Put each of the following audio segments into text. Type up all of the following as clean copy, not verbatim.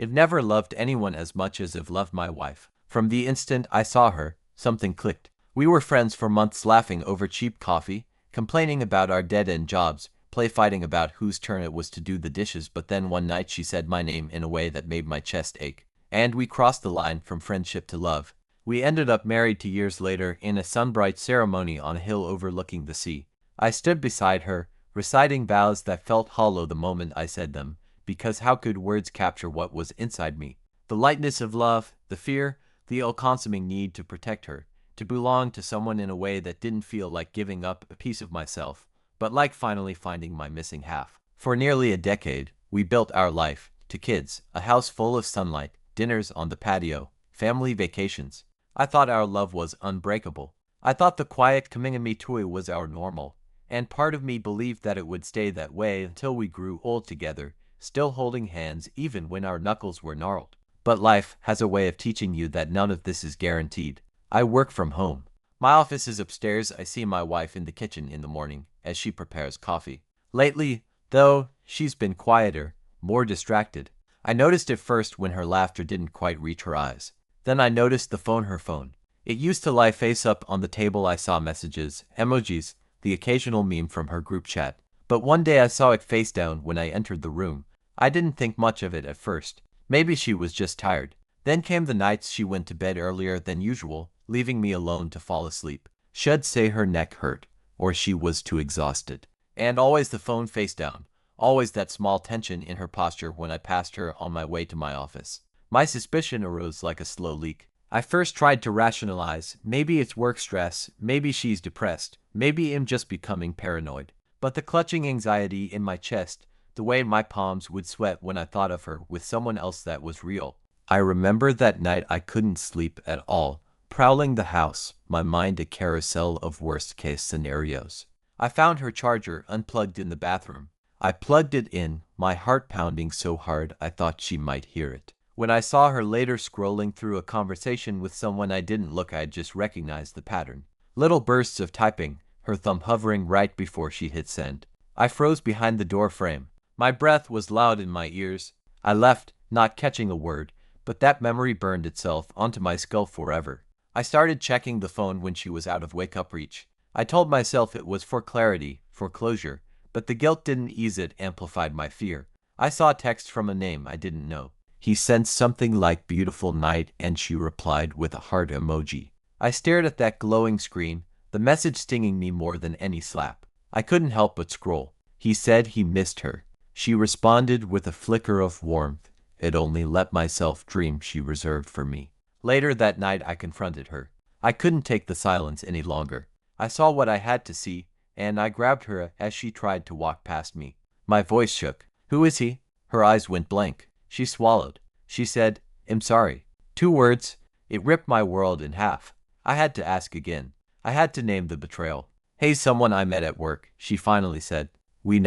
I've never loved anyone as much as I've loved my wife. From the instant I saw her, something clicked. We were friends for months, laughing over cheap coffee, complaining about our dead-end jobs, play fighting about whose turn it was to do the dishes, but then one night she said my name in a way that made my chest ache. And we crossed the line from friendship to love. We ended up married 2 years later in a sunbright ceremony on a hill overlooking the sea. I stood beside her, reciting vows that felt hollow the moment I said them, because how could words capture what was inside me? The lightness of love, the fear, the all-consuming need to protect her, to belong to someone in a way that didn't feel like giving up a piece of myself, but like finally finding my missing half. For nearly a decade, we built our life, to kids, a house full of sunlight, dinners on the patio, family vacations. I thought our love was unbreakable. I thought the quiet coming-of-me-tui was our normal, and part of me believed that it would stay that way until we grew old together, still holding hands even when our knuckles were gnarled. But life has a way of teaching you that none of this is guaranteed. I work from home. My office is upstairs. I see my wife in the kitchen in the morning as she prepares coffee. Lately, though, she's been quieter, more distracted. I noticed it first when her laughter didn't quite reach her eyes. Then I noticed her phone. It used to lie face up on the table. I saw messages, emojis, the occasional meme from her group chat. But one day I saw it face down when I entered the room. I didn't think much of it at first. Maybe she was just tired. Then came the nights she went to bed earlier than usual, leaving me alone to fall asleep. She'd say her neck hurt, or she was too exhausted. And always the phone face down. Always that small tension in her posture when I passed her on my way to my office. My suspicion arose like a slow leak. I first tried to rationalize. Maybe it's work stress, maybe she's depressed, maybe I'm just becoming paranoid. But the clutching anxiety in my chest, the way my palms would sweat when I thought of her with someone else, that was real. I remember that night I couldn't sleep at all, prowling the house, my mind a carousel of worst-case scenarios. I found her charger unplugged in the bathroom. I plugged it in, my heart pounding so hard I thought she might hear it. When I saw her later scrolling through a conversation with someone I didn't look, I just recognized the pattern. Little bursts of typing, her thumb hovering right before she hit send. I froze behind the door frame. My breath was loud in my ears. I left, not catching a word, but that memory burned itself onto my skull forever. I started checking the phone when she was out of wake-up reach. I told myself it was for clarity, for closure, but the guilt didn't ease, it amplified my fear. I saw a text from a name I didn't know. He sent something like "beautiful night," and she replied with a heart emoji. I stared at that glowing screen, the message stinging me more than any slap. I couldn't help but scroll. He said he missed her. She responded with a flicker of warmth. I'd only let myself dream she reserved for me. Later that night I confronted her. I couldn't take the silence any longer. I saw what I had to see, and I grabbed her as she tried to walk past me. My voice shook. "Who is he?" Her eyes went blank. She swallowed. She said, "I'm sorry." 2 words. It ripped my world in half. I had to ask again. I had to name the betrayal. "Hey, someone I met at work," she finally said. We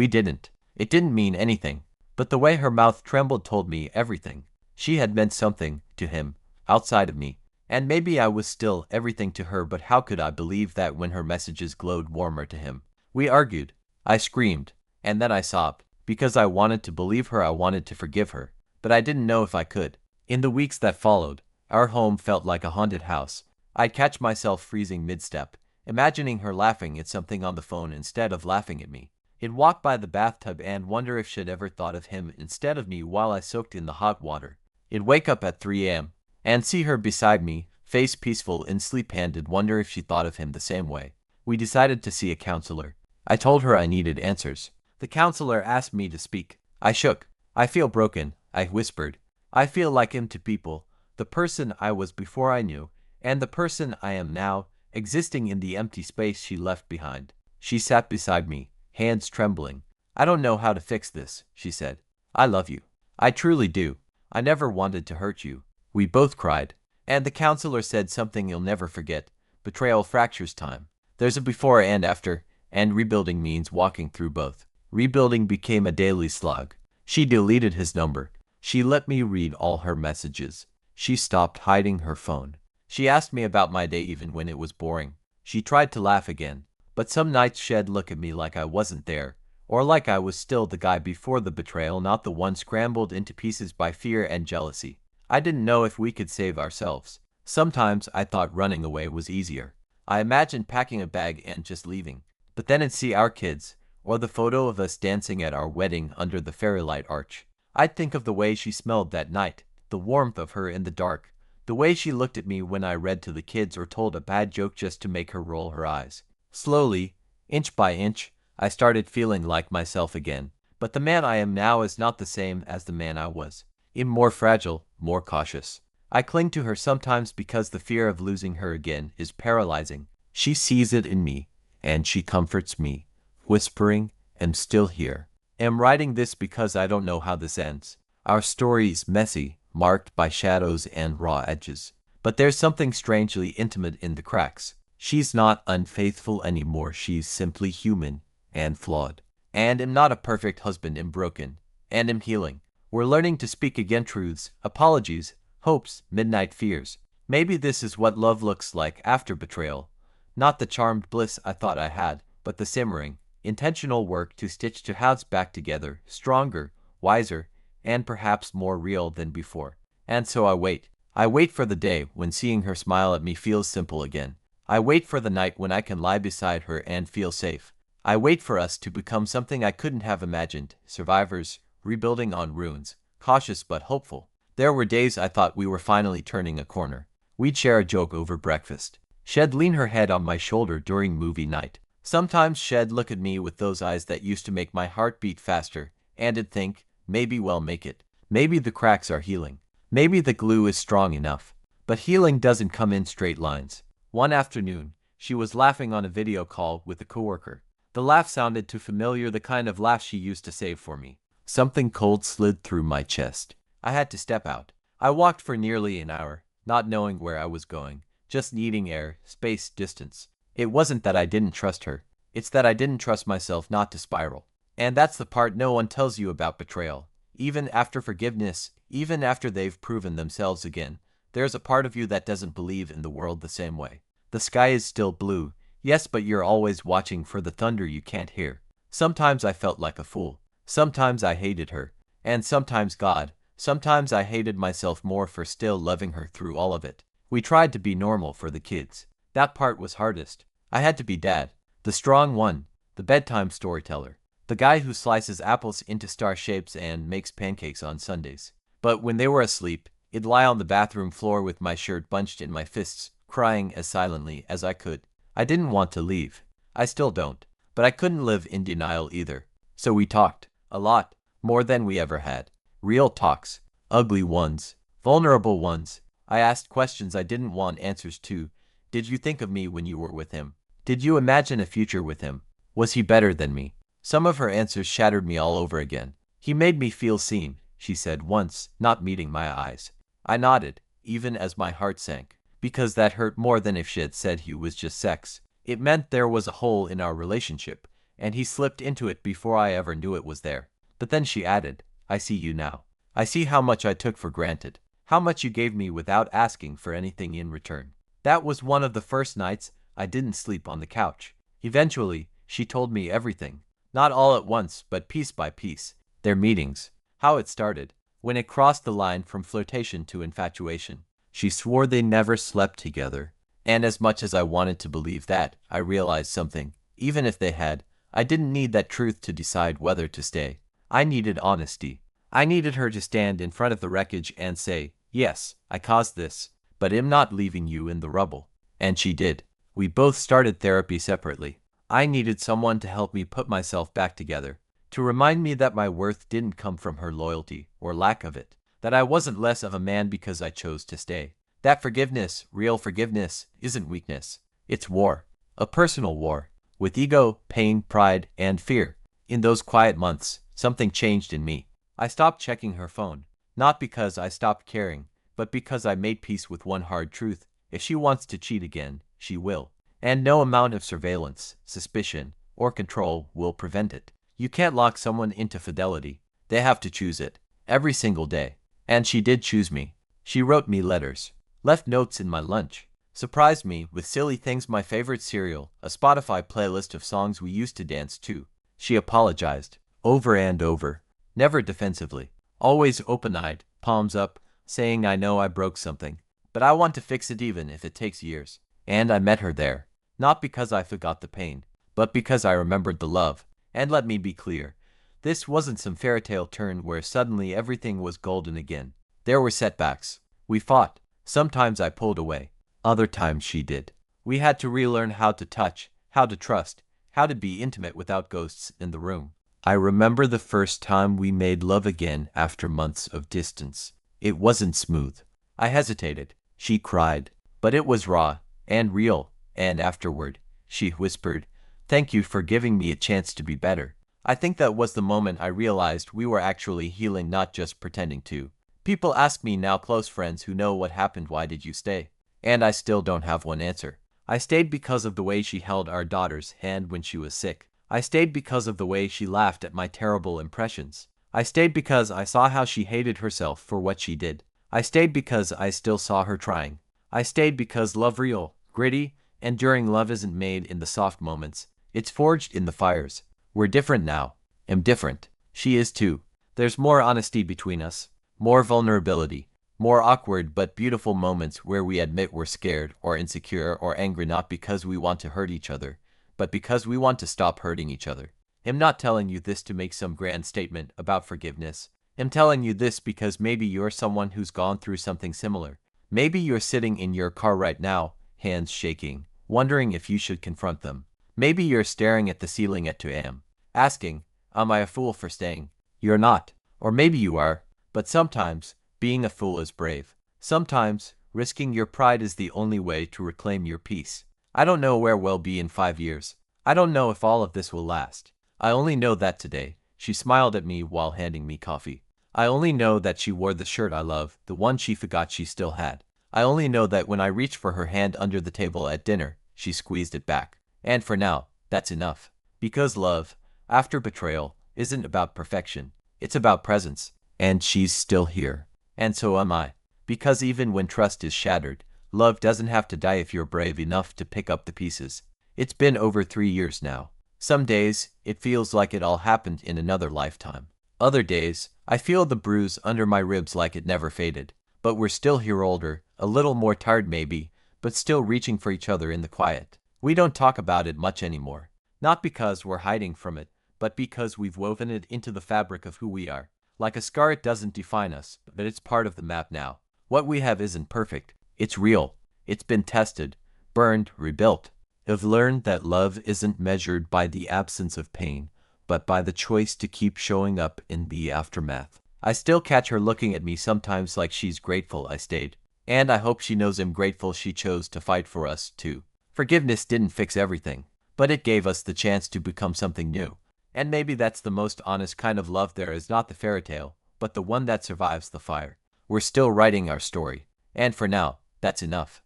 didn't. It didn't mean anything. But the way her mouth trembled told me everything. She had meant something to him, outside of me. And maybe I was still everything to her, but how could I believe that when her messages glowed warmer to him? We argued. I screamed. And then I sobbed. Because I wanted to believe her, I wanted to forgive her. But I didn't know if I could. In the weeks that followed, our home felt like a haunted house. I'd catch myself freezing mid-step, imagining her laughing at something on the phone instead of laughing at me. I'd walk by the bathtub and wonder if she'd ever thought of him instead of me while I soaked in the hot water. I'd wake up at 3 a.m. and see her beside me, face peaceful in sleep, and I'd wonder if she thought of him the same way. We decided to see a counselor. I told her I needed answers. The counselor asked me to speak. I shook. "I feel broken," I whispered. "I feel like him to people, the person I was before I knew, and the person I am now, existing in the empty space she left behind." She sat beside me, hands trembling. "I don't know how to fix this," she said. "I love you. I truly do. I never wanted to hurt you." We both cried. And the counselor said something you'll never forget. Betrayal fractures time. There's a before and after, and rebuilding means walking through both. Rebuilding became a daily slog. She deleted his number. She let me read all her messages. She stopped hiding her phone. She asked me about my day even when it was boring. She tried to laugh again. But some nights she'd look at me like I wasn't there, Or like I was still the guy before the betrayal, not the one scrambled into pieces by fear and jealousy. I didn't know if we could save ourselves. Sometimes I thought running away was easier. I imagined packing a bag and just leaving. But then I'd see our kids, or the photo of us dancing at our wedding under the fairy light arch. I'd think of the way she smelled that night, the warmth of her in the dark, the way she looked at me when I read to the kids or told a bad joke just to make her roll her eyes. Slowly, inch by inch, I started feeling like myself again. But the man I am now is not the same as the man I was. I'm more fragile, more cautious. I cling to her sometimes because the fear of losing her again is paralyzing. She sees it in me, and she comforts me, whispering, "I'm still here." I'm writing this because I don't know how this ends. Our story's messy, marked by shadows and raw edges. But there's something strangely intimate in the cracks. She's not unfaithful anymore, she's simply human and flawed. And I'm not a perfect husband, I'm broken. And I'm healing. We're learning to speak again, truths, apologies, hopes, midnight fears. Maybe this is what love looks like after betrayal. Not the charmed bliss I thought I had, but the simmering, intentional work to stitch two halves back together, stronger, wiser, and perhaps more real than before. And so I wait. I wait for the day when seeing her smile at me feels simple again. I wait for the night when I can lie beside her and feel safe. I wait for us to become something I couldn't have imagined, survivors, rebuilding on ruins, cautious but hopeful. There were days I thought we were finally turning a corner. We'd share a joke over breakfast. She'd lean her head on my shoulder during movie night. Sometimes she'd look at me with those eyes that used to make my heart beat faster, and I'd think, maybe we'll make it. Maybe the cracks are healing. Maybe the glue is strong enough. But healing doesn't come in straight lines. One afternoon, she was laughing on a video call with a coworker. The laugh sounded too familiar, the kind of laugh she used to save for me. Something cold slid through my chest. I had to step out. I walked for nearly an hour, not knowing where I was going, just needing air, space, distance. It wasn't that I didn't trust her. It's that I didn't trust myself not to spiral. And that's the part no one tells you about betrayal. Even after forgiveness, even after they've proven themselves again, there's a part of you that doesn't believe in the world the same way. The sky is still blue, yes, but you're always watching for the thunder you can't hear. Sometimes I felt like a fool. Sometimes I hated her. And sometimes God. Sometimes I hated myself more for still loving her through all of it. We tried to be normal for the kids. That part was hardest. I had to be dad. The strong one. The bedtime storyteller. The guy who slices apples into star shapes and makes pancakes on Sundays. But when they were asleep, I'd lie on the bathroom floor with my shirt bunched in my fists, crying as silently as I could. I didn't want to leave. I still don't. But I couldn't live in denial either. So we talked. A lot. More than we ever had. Real talks. Ugly ones. Vulnerable ones. I asked questions I didn't want answers to. Did you think of me when you were with him? Did you imagine a future with him? Was he better than me? Some of her answers shattered me all over again. He made me feel seen, she said once, not meeting my eyes. I nodded, even as my heart sank, because that hurt more than if she had said he was just sex. It meant there was a hole in our relationship, and he slipped into it before I ever knew it was there. But then she added, I see you now. I see how much I took for granted, how much you gave me without asking for anything in return. That was one of the first nights I didn't sleep on the couch. Eventually, she told me everything. Not all at once, but piece by piece. Their meetings. How it started. When it crossed the line from flirtation to infatuation. She swore they never slept together. And as much as I wanted to believe that, I realized something. Even if they had, I didn't need that truth to decide whether to stay. I needed honesty. I needed her to stand in front of the wreckage and say, yes, I caused this, but I'm not leaving you in the rubble. And she did. We both started therapy separately. I needed someone to help me put myself back together, to remind me that my worth didn't come from her loyalty, or lack of it, that I wasn't less of a man because I chose to stay. That forgiveness, real forgiveness, isn't weakness. It's war. A personal war. With ego, pain, pride, and fear. In those quiet months, something changed in me. I stopped checking her phone. Not because I stopped caring, but because I made peace with one hard truth. If she wants to cheat again, she will. And no amount of surveillance, suspicion, or control will prevent it. You can't lock someone into fidelity. They have to choose it. Every single day. And she did choose me. She wrote me letters. Left notes in my lunch. Surprised me with silly things, my favorite cereal, a Spotify playlist of songs we used to dance to. She apologized, over and over, never defensively, always open-eyed, palms up, saying I know I broke something, but I want to fix it even if it takes years. And I met her there, not because I forgot the pain, but because I remembered the love. And let me be clear, this wasn't some fairytale turn where suddenly everything was golden again. There were setbacks. We fought. Sometimes I pulled away. Other times she did. We had to relearn how to touch, how to trust, how to be intimate without ghosts in the room. I remember the first time we made love again after months of distance. It wasn't smooth. I hesitated. She cried. But it was raw and real. And afterward, she whispered, "Thank you for giving me a chance to be better." I think that was the moment I realized we were actually healing, not just pretending to. People ask me now, close friends who know what happened, why did you stay? And I still don't have one answer. I stayed because of the way she held our daughter's hand when she was sick. I stayed because of the way she laughed at my terrible impressions. I stayed because I saw how she hated herself for what she did. I stayed because I still saw her trying. I stayed because love, real, gritty, enduring love, isn't made in the soft moments. It's forged in the fires. We're different now. I'm different. She is too. There's more honesty between us, more vulnerability, more awkward but beautiful moments where we admit we're scared or insecure or angry, not because we want to hurt each other, but because we want to stop hurting each other. I'm not telling you this to make some grand statement about forgiveness. I'm telling you this because maybe you're someone who's gone through something similar. Maybe you're sitting in your car right now, hands shaking, wondering if you should confront them. Maybe you're staring at the ceiling at 2 a.m., asking, am I a fool for staying? You're not. Or maybe you are. But sometimes, being a fool is brave. Sometimes, risking your pride is the only way to reclaim your peace. I don't know where we'll be in 5 years. I don't know if all of this will last. I only know that today, she smiled at me while handing me coffee. I only know that she wore the shirt I love, the one she forgot she still had. I only know that when I reached for her hand under the table at dinner, she squeezed it back. And for now, that's enough. Because love, after betrayal, isn't about perfection. It's about presence. And she's still here. And so am I. Because even when trust is shattered, love doesn't have to die if you're brave enough to pick up the pieces. It's been over 3 years now. Some days, it feels like it all happened in another lifetime. Other days, I feel the bruise under my ribs like it never faded. But we're still here, older, a little more tired maybe, but still reaching for each other in the quiet. We don't talk about it much anymore. Not because we're hiding from it, but because we've woven it into the fabric of who we are. Like a scar, it doesn't define us, but it's part of the map now. What we have isn't perfect. It's real. It's been tested, burned, rebuilt. I've learned that love isn't measured by the absence of pain, but by the choice to keep showing up in the aftermath. I still catch her looking at me sometimes like she's grateful I stayed. And I hope she knows I'm grateful she chose to fight for us, too. Forgiveness didn't fix everything, but it gave us the chance to become something new. And maybe that's the most honest kind of love there is, not the fairy tale, but the one that survives the fire. We're still writing our story. And for now, that's enough.